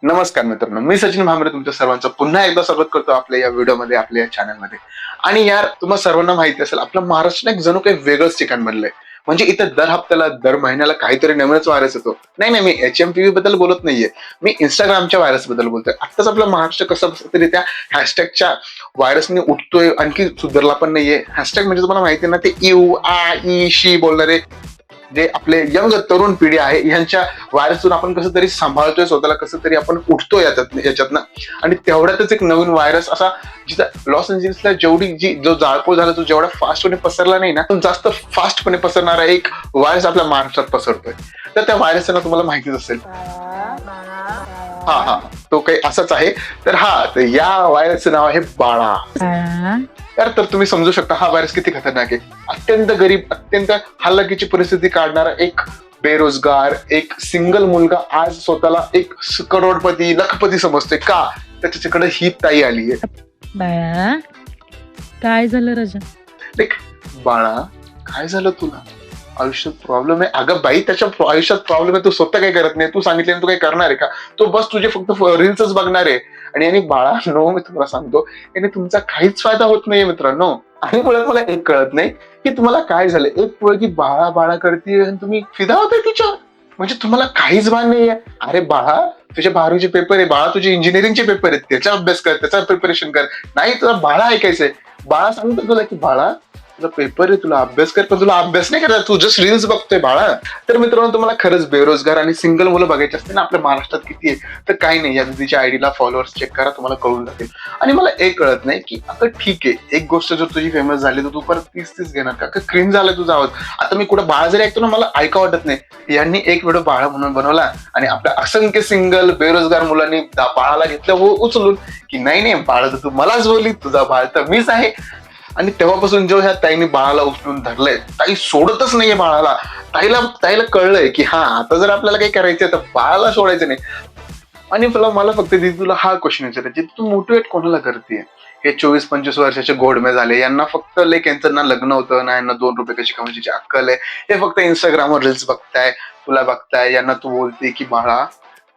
नमस्कार मित्रांनो, मी सचिन भामरे तुमच्या सर्वांचं पुन्हा एकदा स्वागत करतो आपल्या या व्हिडिओमध्ये, आपल्या या चॅनलमध्ये. आणि यार, तुम्हा सर्वांना माहिती असेल, आपलं महाराष्ट्र एक जणू काही वेगळंच ठिकाण बनलंय. म्हणजे इथं दर हप्त्याला, दर महिन्याला काहीतरी नवीनच व्हायरस येतो. नाही, मी HMPV बद्दल बोलत नाहीये, मी इंस्टाग्रामच्या व्हायरस बद्दल बोलतोय. आत्ताच आपलं महाराष्ट्र कसं तरी त्या हॅशटॅगच्या व्हायरसने उठतोय, आणखी सुधारला पण नाहीये. हॅशटॅग म्हणजे तुम्हाला माहिती आहे ना, ते यू आ ई शी बोलणारे जे आपले यंग तरुण पिढी आहे, यांच्या व्हायरसतून आपण कसं तरी सांभाळतोय स्वतःला, कसं तरी आपण उठतोय याच्यातनं. आणि तेवढ्यातच एक नवीन व्हायरस असा, जिथं लॉस एंजेलिसला जो जाळपोळ झाला, तो जेवढा फास्टपणे पसरला नाही ना, तो जास्त फास्टपणे पसरणारा एक व्हायरस आपल्या महाराष्ट्रात पसरतोय. तर त्या व्हायरसचं तुम्हाला माहितीच असेल. हा, तो काही असाच आहे. तर या व्हायरसचं नाव आहे बाळा. तर तुम्ही समजू शकता हा व्हायरस किती खतरनाक आहे. अत्यंत गरीब, अत्यंत हलाखीची परिस्थिती काढणारा एक बेरोजगार, एक सिंगल मुलगा आज स्वतःला एक करोडपती, लखपती समजतोय. का? त्याच्याकडे ही ताई आली आहे. बाळा, काय झालं राजा? बाळा, काय झालं तुला? आयुष्यात प्रॉब्लेम आहे? अगं बाई, त्याच्या आयुष्यात प्रॉब्लेम आहे, तू स्वतः काही करत नाही. तू सांगितलं तू काही करणार आहे का? तो बस तुझे फक्त रील्सच बघणार आहे. आणि बाळा, नो, मी तुम्हाला सांगतो, याने तुमचा काहीच फायदा होत नाहीये मित्रांनो. आणि मुळात मला एक कळत नाही की तुम्हाला काय झालं. एक पोरगी बाळा बाळा करते आणि तुम्ही फिदा होताय तिच्यावर. म्हणजे तुम्हाला काहीच भान नाहीये. अरे बाळा, तुझे 12वीचे पेपर आहे बाळा, तुझे इंजिनिअरिंगचे पेपर आहेत, त्याचा अभ्यास कर, त्याचा प्रिपरेशन कर. नाही, तुला बाळा ऐकायचंय. बाळा सांगतो तुला की बाळा, तुला पेपर आहे, तुला अभ्यास कर, पण तुला अभ्यास नाही करायचा, तू जस्ट रील्स बघतोय बाळा. तर मित्रांनो, तुम्हाला खरंच बेरोजगार आणि सिंगल मुलं बघायची असते ना आपल्या महाराष्ट्रात किती आहे, तर काही नाही, या दिदीच्या आयडीला फॉलोअर्स चेक करा, तुम्हाला कळून जातील. आणि मला एक कळत नाही की आता ठीक आहे, एक गोष्ट जर तुझी फेमस झाली तर तू परत तीच घेणार का? क्रीम झालं तुझा आवाज. आता मी कुठं बाळा जरी ऐकतो ना, मला ऐका वाटत नाही. यांनी एक व्हिडिओ बाळा म्हणून बनवला आणि आपल्या असंख्य सिंगल बेरोजगार मुलांनी बाळाला घेतलं उचलून की नाही बाळा तर तू मलाच बोलली, तुझा बाळ तर मीच आहे. आणि तेव्हापासून जेव्हा ह्या ताईने बाळाला उचलून धरलंय, ताई सोडतच नाहीये बाळाला. ताईला कळलंय की हा, आता जर आपल्याला काही करायचंय तर बाळाला सोडायचं नाही. आणि मला फक्त तुला हा क्वेश्चन विचारायचा, तू मोटिवेट कोणाला करते? हे 24-25 वर्षाचे घोडमे झाले, यांना फक्त यांचं ना लग्न होतं ना, यांना 2 रुपये कशी कमवायची अक्कल आहे. हे फक्त इंस्टाग्रामवर रील्स बघताय, तुला बघताय, यांना तू बोलते की बाळा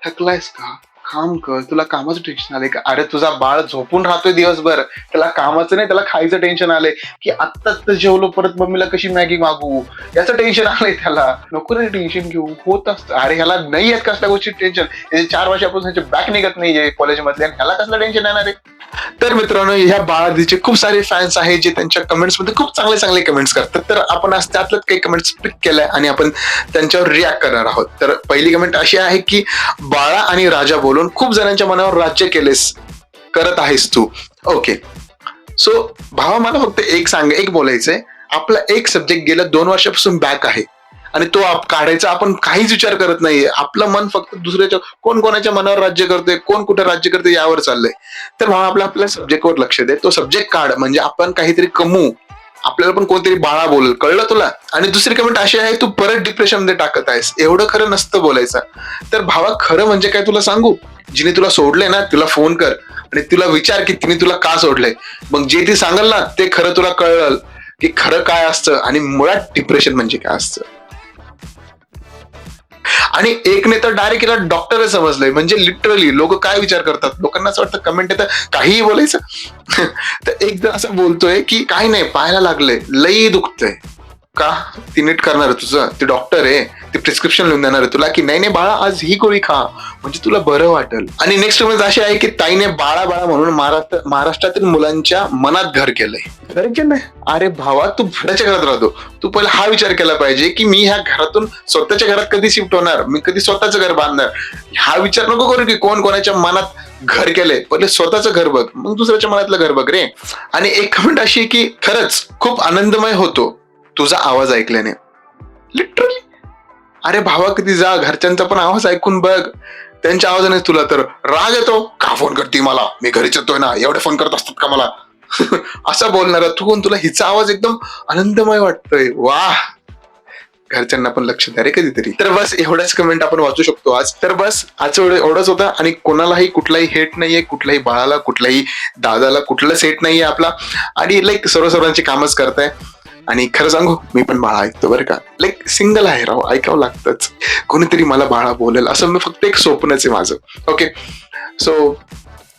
थकलायस का, काम कर, तुला कामाचं टेन्शन आलंय का? अरे तुझा बाळ झोपून राहतोय दिवसभर, त्याला कामाचं नाही, त्याला खायचं टेन्शन आलंय की आत्ताच तर जेवलो, परत मम्मीला कशी मॅगी मागू, याचं टेन्शन आलंय त्याला. नको रे टेन्शन घेऊ, होत असतं. अरे ह्याला नाही येत कसल्या गोष्टी टेन्शन, 4 वर्षापासून बॅक निघत नाहीये कॉलेजमधले, आणि ह्याला कसलं टेन्शन येणार आहे? तर मित्रांनो, ह्या बाळादीचे खूप सारे फॅन्स आहेत जे त्यांच्या कमेंट्स मध्ये खूप चांगले कमेंट्स करतात. तर आपण आज त्यातलंच काही कमेंट्स पिक केलंय आणि आपण त्यांच्यावर रिॲक्ट करणार आहोत. तर पहिली कमेंट अशी आहे की बाळा आणि राजा बोलून खूप जणांच्या मनावर राज्य करत आहेस तू. ओके, सो भावा, मला फक्त एक बोलायचंय. आपला एक सब्जेक्ट गेल्या 2 वर्षापासून बॅक आहे आणि तो काढायचा आपण काहीच विचार करत नाहीये. आपलं मन फक्त दुसऱ्याच्या कोणाच्या मनावर राज्य करतोय, कोण कुठे राज्य करतोय यावर चाललंय. तर भावा, आपल्या सब्जेक्टवर लक्ष दे, तो सब्जेक्ट काढ, म्हणजे आपण काहीतरी कमवू, आपल्याला पण कोणतरी बाळा बोलेल. कळलं तुला? आणि दुसरी कमेंट अशी आहे, तू परत डिप्रेशन मध्ये टाकत आहेस. एवढं खरं नसतं बोलायचं. तर भावा, खरं म्हणजे काय तुला सांगू? जिने तुला सोडलंय ना, तिला फोन कर आणि तुला विचार की तिने तुला का सोडलंय. मग जे ती सांगल ना, ते खरं तुला कळलं की खरं काय असतं आणि मुळात डिप्रेशन म्हणजे काय असतं. आणि एकने तर डायरेक्ट याला डॉक्टर समजलंय. म्हणजे लिटरली लोक काय विचार करतात, लोकांना असं वाटतं कमेंट येतं काहीही बोलायचं. तर एक जण असं बोलतोय की काही नाही, पाहायला लागलंय, लई दुखतंय. का? ती नीट करणार तुझं, ती डॉक्टर आहे, ती प्रिस्क्रिप्शन लिहून देणार आहे तुला की नाही बाळा, आज ही गोळी खा म्हणजे तुला बरं वाटेल. आणि नेक्स्ट कमेंट अशी आहे की ताईने बाळा बाळा म्हणून महाराष्ट्रातील मुलांच्या मनात घर केलंय. अरे भावा, तू भाड्याच्या घरात राहतो, तू पहिला हा विचार केला पाहिजे की मी ह्या घरातून स्वतःच्या घरात कधी शिफ्ट होणार, मी कधी स्वतःचं घर बांधणार. हा विचार नको करू की कोण कोणाच्या मनात घर केलंय. पहिले स्वतःचं घर बघ, मग दुसऱ्याच्या मनातलं घर बघ रे. आणि एक कमेंट अशी की खरंच खूप आनंदमय होतो तुझा आवाज ऐकल्याने. लिटरली. अरे भावा, कधी जा, घरच्यांचा पण आवाज ऐकून बघ. त्यांच्या आवाजाने तुला तर राग येतो. का फोन करते मला, मी घरीच येतोय ना, एवढे फोन करत असतात का मला? असं बोलणार तू, तुला हिचा आवाज एकदम आनंदमय वाटतोय. वाह, घरच्यांना पण लक्ष द्या रे कधीतरी. तर बस एवढ्याच कमेंट आपण वाचू शकतो आज. तर बस आज एवढंच होतं. आणि कोणालाही कुठलाही हेट नाहीये, कुठल्याही बाळाला, कुठल्याही दादाला कुठलंच हेट नाहीये आपला. आणि सर्व सर्वांची कामच करताय. आणि खरं सांगू, मी पण बाळा ऐकतो बरं का. लाईक सिंगल आहे राव, ऐकावं लागतंच. कोणीतरी मला बाळा बोलेल असं मी फक्त एक स्वप्नच आहे माझं. ओके, सो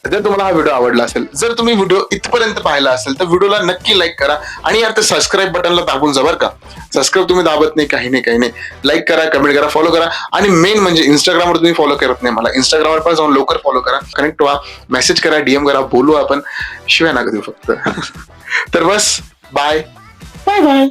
जर तुम्हाला हा व्हिडिओ आवडला असेल, जर तुम्ही व्हिडिओ इथपर्यंत पाहिला असेल तर व्हिडिओला नक्की लाईक करा आणि यार ते सबस्क्राईब बटनला दाबून जा बरं का. सबस्क्राईब तुम्ही दाबत नाही, काही नाही. लाईक करा, कमेंट करा, फॉलो करा आणि मेन म्हणजे इंस्टाग्रामवर तुम्ही फॉलो करत नाही मला, इंस्टाग्रामवर पण जाऊन लवकर फॉलो करा, कनेक्ट व्हा, मेसेज करा, डीएम करा, बोलू आपण, शिवाय नका देऊ फक्त. तर बस, बाय बाय.